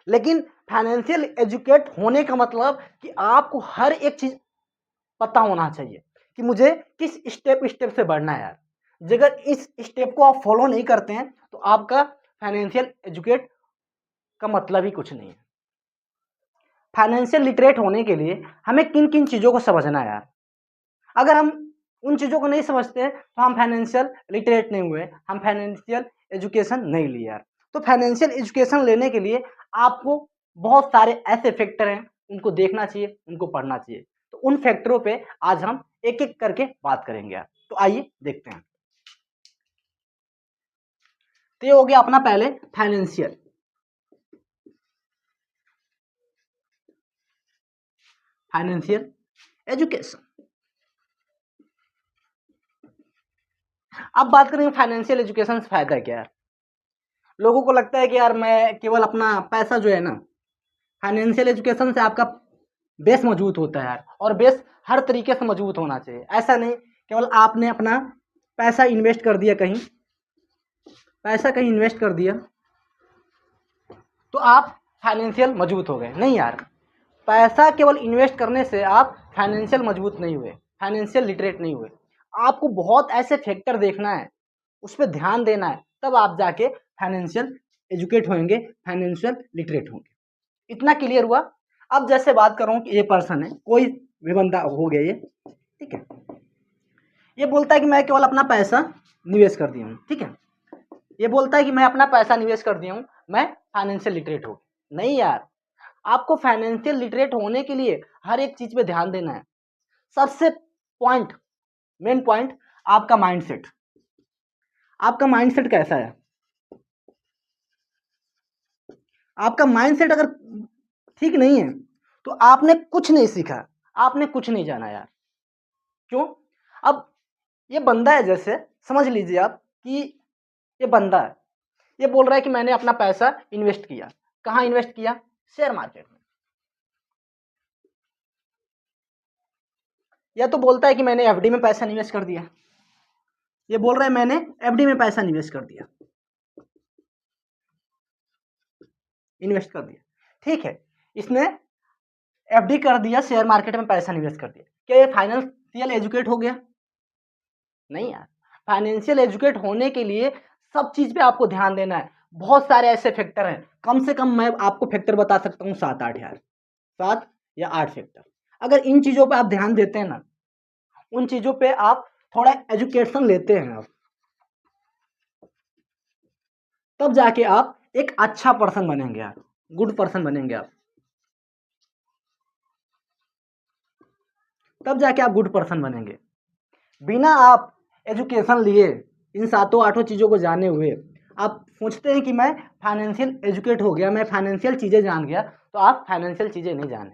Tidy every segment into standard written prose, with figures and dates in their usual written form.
लेकिन financial educate होने का मतलब कि आपको हर एक चीज पता होना चाहिए कि मुझे किस स्टेप स्टेप से बढ़ना है यार। अगर इस स्टेप को आप फॉलो नहीं करते हैं तो आपका फाइनेंशियल एजुकेट का मतलब ही कुछ नहीं है। फाइनेंशियल लिटरेट होने के लिए हमें किन किन चीज़ों को समझना है यार। अगर हम उन चीज़ों को नहीं समझते हैं तो हम फाइनेंशियल लिटरेट नहीं हुए, हम फाइनेंशियल एजुकेशन नहीं लिए यार। तो फाइनेंशियल एजुकेशन लेने के लिए आपको बहुत सारे ऐसे फैक्टर हैं, उनको देखना चाहिए, उनको पढ़ना चाहिए। तो उन फैक्टरों पे आज हम एक एक करके बात करेंगे यार। तो आइए देखते हैं। तो ये हो गया अपना पहले फाइनेंशियल एजुकेशन। अब बात करेंगे फाइनेंशियल एजुकेशन से फायदा क्या है। लोगों को लगता है कि यार मैं केवल अपना पैसा जो है ना, फाइनेंशियल एजुकेशन से आपका बेस मजबूत होता है यार, और बेस हर तरीके से मजबूत होना चाहिए। ऐसा नहीं केवल आपने अपना पैसा इन्वेस्ट कर दिया कहीं, इन्वेस्ट कर दिया तो आप फाइनेंशियल मजबूत हो गए, नहीं यार। पैसा केवल इन्वेस्ट करने से आप फाइनेंशियल मजबूत नहीं हुए, फाइनेंशियल लिटरेट नहीं हुए। आपको बहुत ऐसे फैक्टर देखना है, उस पर ध्यान देना है, तब आप जाके फाइनेंशियल एजुकेट होंगे, फाइनेंशियल लिटरेट होंगे। इतना क्लियर हुआ। अब जैसे बात करूं कि ये पर्सन है, कोई भी बंदा हो गया ये, ठीक है, ये बोलता है कि मैं केवल अपना पैसा निवेश कर दिया हूँ, ठीक है, ये बोलता है कि मैं अपना पैसा निवेश कर दिया हूँ, मैं फाइनेंशियल लिटरेट हो। नहीं यार, आपको फाइनेंशियल लिटरेट होने के लिए हर एक चीज पे ध्यान देना है। सबसे पॉइंट, मेन पॉइंट, आपका माइंडसेट। आपका माइंडसेट कैसा है? आपका माइंडसेट अगर ठीक नहीं है तो आपने कुछ नहीं सीखा, आपने कुछ नहीं जाना यार। क्यों? अब ये बंदा है, जैसे समझ लीजिए आप कि ये बंदा है, ये बोल रहा है कि मैंने अपना पैसा इन्वेस्ट किया। कहाँ इन्वेस्ट किया? शेयर मार्केट में। या तो बोलता है कि मैंने एफडी में पैसा निवेश कर दिया, ये बोल रहा है मैंने एफडी में पैसा निवेश कर दिया, इन्वेस्ट कर दिया, ठीक है, इसने एफडी कर दिया, शेयर मार्केट में पैसा निवेश कर दिया। क्या ये फाइनेंशियल एजुकेट हो गया? नहीं यार। फाइनेंशियल एजुकेट होने के लिए सब चीज पे आपको ध्यान देना है। बहुत सारे ऐसे फैक्टर हैं, कम से कम मैं आपको फैक्टर बता सकता हूँ 7-8 यार, 7 या 8 फैक्टर। अगर इन चीजों पे आप ध्यान देते हैं ना, उन चीजों पे आप थोड़ा एजुकेशन लेते हैं आप, तब जाके आप एक अच्छा पर्सन बनेंगे यार, गुड पर्सन बनेंगे आप, तब जाके आप गुड पर्सन बनेंगे। बिना आप एजुकेशन लिए, इन 7-8 चीज़ों को जाने हुए आप सोचते हैं कि मैं फाइनेंशियल एजुकेट हो गया, मैं फाइनेंशियल चीज़ें जान गया, तो आप फाइनेंशियल चीज़ें नहीं जाने,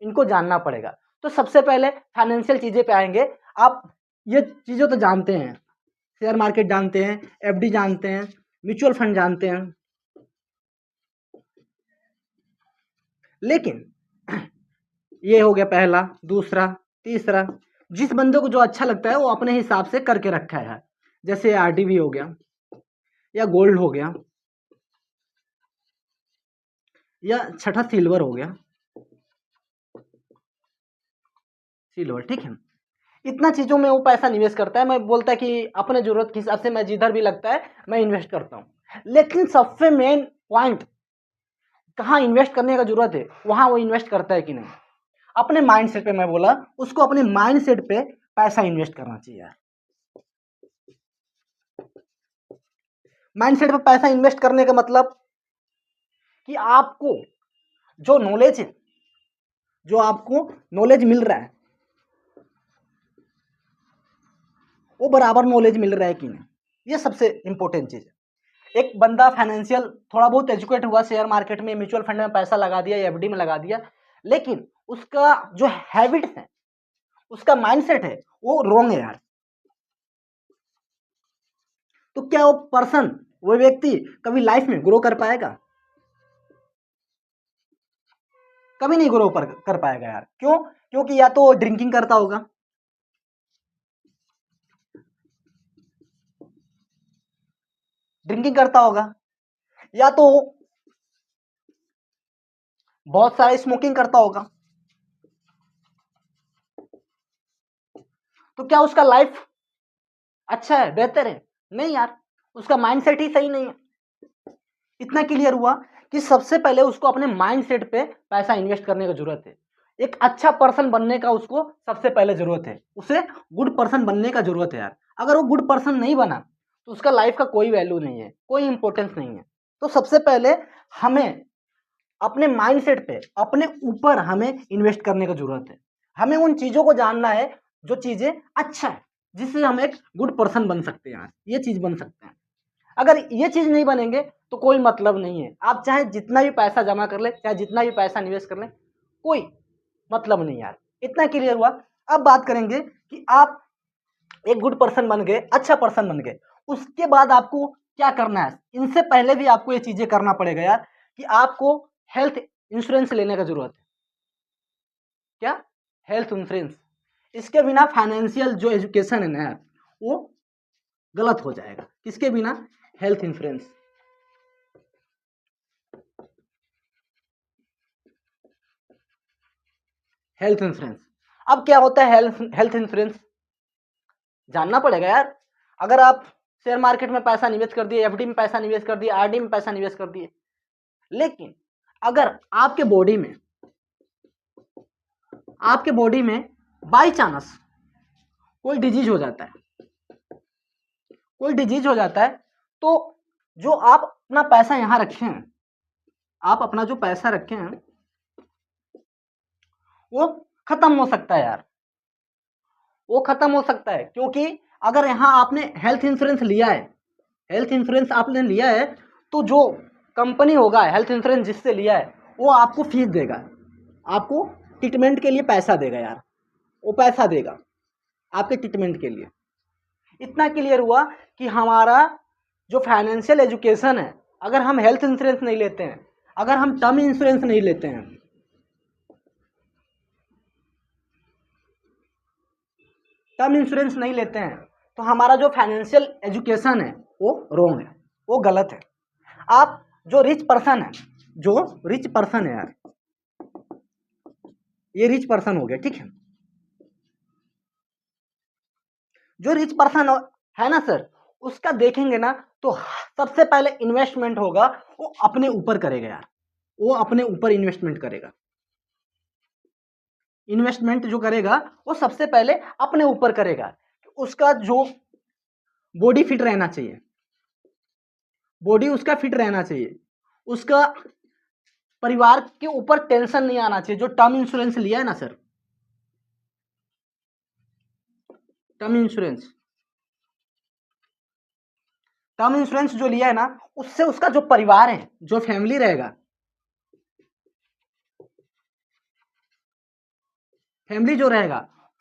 इनको जानना पड़ेगा। तो सबसे पहले फाइनेंशियल चीज़ें पे आएंगे। आप ये चीज़ें तो जानते हैं, शेयर मार्केट जानते हैं, एफडी जानते हैं, म्यूचुअल फंड जानते हैं, लेकिन ये हो गया पहला, दूसरा, तीसरा। जिस बंदे को जो अच्छा लगता है वो अपने हिसाब से करके रखा है। जैसे आरडीवी हो गया, या गोल्ड हो गया, या छठा सिल्वर हो गया, सिल्वर, ठीक है। इतना चीजों में वो पैसा निवेश करता है, मैं बोलता है कि अपने जरूरत के हिसाब से मैं जिधर भी लगता है मैं इन्वेस्ट करता हूँ। लेकिन सबसे मेन पॉइंट, कहाँ इन्वेस्ट करने का जरूरत है वहां वो इन्वेस्ट करता है कि नहीं। अपने माइंड सेट पे, मैं बोला उसको अपने माइंड सेट पे पैसा इन्वेस्ट करना चाहिए। माइंड सेट पे पैसा इन्वेस्ट करने का मतलब कि आपको जो नॉलेज है, जो आपको नॉलेज मिल रहा है, वो बराबर नॉलेज मिल रहा है कि नहीं, ये सबसे इंपॉर्टेंट चीज है। एक बंदा फाइनेंशियल थोड़ा बहुत एजुकेट हुआ, शेयर मार्केट में, म्यूचुअल फंड में पैसा लगा दिया या एफडी में लगा दिया, लेकिन उसका जो हैबिट है, उसका माइंडसेट है, वो रॉन्ग है यार। तो क्या वो पर्सन, वो व्यक्ति कभी लाइफ में ग्रो कर पाएगा? कभी नहीं ग्रो कर पाएगा यार। क्यों? क्योंकि या तो ड्रिंकिंग करता होगा, ड्रिंकिंग करता होगा, या तो बहुत सारा स्मोकिंग करता होगा, तो क्या उसका लाइफ अच्छा है, बेहतर है? नहीं यार, उसका माइंडसेट ही सही नहीं है। इतना क्लियर हुआ कि सबसे पहले उसको अपने माइंडसेट पे पैसा इन्वेस्ट करने की जरूरत है। एक अच्छा पर्सन बनने का उसको सबसे पहले जरूरत है, उसे गुड पर्सन बनने का जरूरत है यार। अगर वो गुड पर्सन नहीं बना तो उसका लाइफ का कोई वैल्यू नहीं है, कोई इंपॉर्टेंस नहीं है। तो सबसे पहले हमें अपने माइंडसेट पे, अपने ऊपर हमें इन्वेस्ट करने की जरूरत है। हमें उन चीजों को जानना है जो चीजें अच्छा है, जिससे हम एक गुड पर्सन बन सकते हैं यार, ये चीज बन सकते हैं। अगर ये चीज नहीं बनेंगे तो कोई मतलब नहीं है। आप चाहे जितना भी पैसा जमा कर ले, चाहे जितना भी पैसा निवेश कर ले, कोई मतलब नहीं यार। इतना क्लियर हुआ। अब बात करेंगे कि आप एक गुड पर्सन बन गए, अच्छा पर्सन बन गए, उसके बाद आपको क्या करना है? इनसे पहले भी आपको ये चीजें करना पड़ेगा यार, कि आपको हेल्थ इंश्योरेंस लेने का जरूरत है। क्या? Health insurance. इसके बिना फाइनेंशियल जो एजुकेशन है ना, वो गलत हो जाएगा। किसके बिना? Health insurance. Health insurance. अब क्या होता है हेल्थ इंश्योरेंस? जानना पड़ेगा यार। अगर आप शेयर मार्केट में पैसा निवेश कर दिए, एफडी में पैसा निवेश कर दिए, आरडी में पैसा निवेश कर दिए, लेकिन अगर आपके बॉडी में बाई चांस कोई डिजीज हो जाता है, तो जो आप अपना पैसा यहां रखे हैं, आप अपना जो पैसा रखे हैं वो खत्म हो सकता है यार, वो खत्म हो सकता है। क्योंकि अगर यहां आपने हेल्थ इंश्योरेंस लिया है, हेल्थ इंश्योरेंस आपने लिया है, तो जो कंपनी होगा हेल्थ इंश्योरेंस जिससे लिया है, वो आपको फीस देगा, आपको ट्रीटमेंट के लिए पैसा देगा यार, वो पैसा देगा आपके ट्रीटमेंट के लिए। इतना क्लियर हुआ कि हमारा जो फाइनेंशियल एजुकेशन है, अगर हम हेल्थ इंश्योरेंस नहीं लेते हैं, अगर हम टर्म इंश्योरेंस नहीं लेते हैं, तो हमारा जो फाइनेंशियल एजुकेशन है वो रॉन्ग है, वो गलत है। आप जो रिच पर्सन है, यार, ये रिच पर्सन हो गया, ठीक है। जो रिच पर्सन है ना सर, उसका देखेंगे ना तो सबसे पहले इन्वेस्टमेंट होगा, वो अपने ऊपर करेगा यार, वो अपने ऊपर इन्वेस्टमेंट करेगा। इन्वेस्टमेंट जो करेगा वो सबसे पहले अपने ऊपर करेगा। उसका जो बॉडी फिट रहना चाहिए, बॉडी उसका फिट रहना चाहिए, उसका परिवार के ऊपर टेंशन नहीं आना चाहिए। जो टर्म इंश्योरेंस लिया है ना सर, टर्म इंश्योरेंस जो लिया है ना, उससे उसका जो परिवार है, जो फैमिली रहेगा,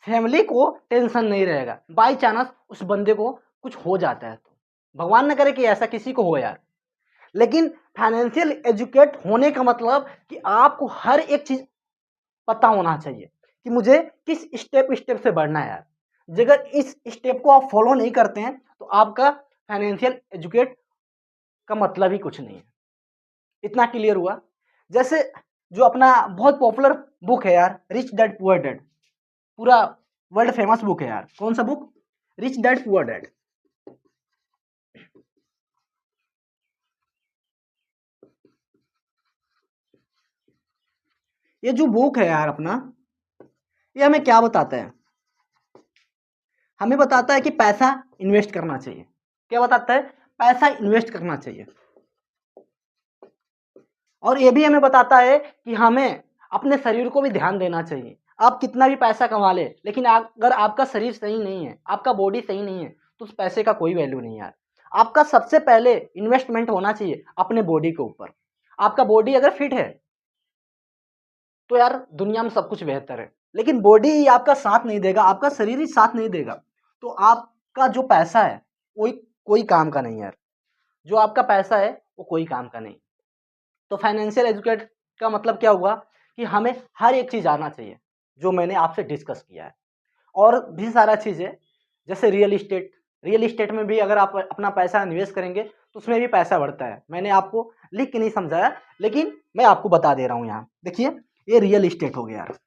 फैमिली को टेंशन नहीं रहेगा। बाई चांस उस बंदे को कुछ हो जाता है तो भगवान न करे कि ऐसा किसी को हो यार। लेकिन फाइनेंशियल एजुकेट होने का मतलब कि आपको हर एक चीज पता होना चाहिए कि मुझे किस स्टेप से बढ़ना है यार। अगर इस स्टेप को आप फॉलो नहीं करते हैं तो आपका फाइनेंशियल एजुकेट का मतलब ही कुछ नहीं है। इतना क्लियर हुआ। जैसे जो अपना बहुत पॉपुलर बुक है यार, रिच डैड पुअर डैड, पूरा वर्ल्ड फेमस बुक है यार। कौन सा book? Rich dad poor dad. ये जो बुक है यार अपना, ये हमें क्या बताता है? हमें बताता है कि पैसा इन्वेस्ट करना चाहिए। क्या बताता है? पैसा इन्वेस्ट करना चाहिए। और ये भी हमें बताता है कि हमें अपने शरीर को भी ध्यान देना चाहिए। आप कितना भी पैसा कमा ले, लेकिन अगर आपका शरीर सही नहीं है, आपका बॉडी सही नहीं है, तो उस पैसे का कोई वैल्यू नहीं यार। आपका सबसे पहले इन्वेस्टमेंट होना चाहिए अपने बॉडी के ऊपर। आपका बॉडी अगर फिट है तो यार दुनिया में सब कुछ बेहतर है। लेकिन बॉडी ही आपका साथ नहीं देगा, आपका शरीर ही साथ नहीं देगा, तो आपका जो पैसा है वो कोई काम का नहीं यार। जो आपका पैसा है वो कोई काम का नहीं। तो फाइनेंशियल एजुकेट का मतलब क्या हुआ कि हमें हर एक चीज आना चाहिए जो मैंने आपसे डिस्कस किया है। और भी सारा चीज़ है, जैसे रियल इस्टेट में भी अगर आप अपना पैसा निवेश करेंगे तो उसमें भी पैसा बढ़ता है। मैंने आपको लिख के नहीं समझाया, लेकिन मैं आपको बता दे रहा हूँ यहाँ। देखिए ये रियल इस्टेट हो गया यार,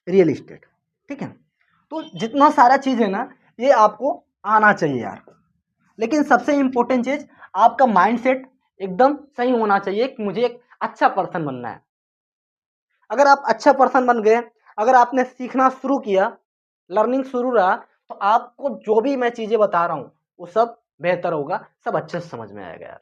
रियल इस्टेट, ठीक है। तो जितना सारा चीज है ना, ये आपको आना चाहिए यार। लेकिन सबसे इंपॉर्टेंट चीज, आपका माइंडसेट एकदम सही होना चाहिए कि मुझे एक अच्छा पर्सन बनना है। अगर आप अच्छा पर्सन बन गए, अगर आपने सीखना शुरू किया, लर्निंग शुरू रहा, तो आपको जो भी मैं चीजें बता रहा हूँ वो सब बेहतर होगा, सब अच्छे से समझ में आएगा यार।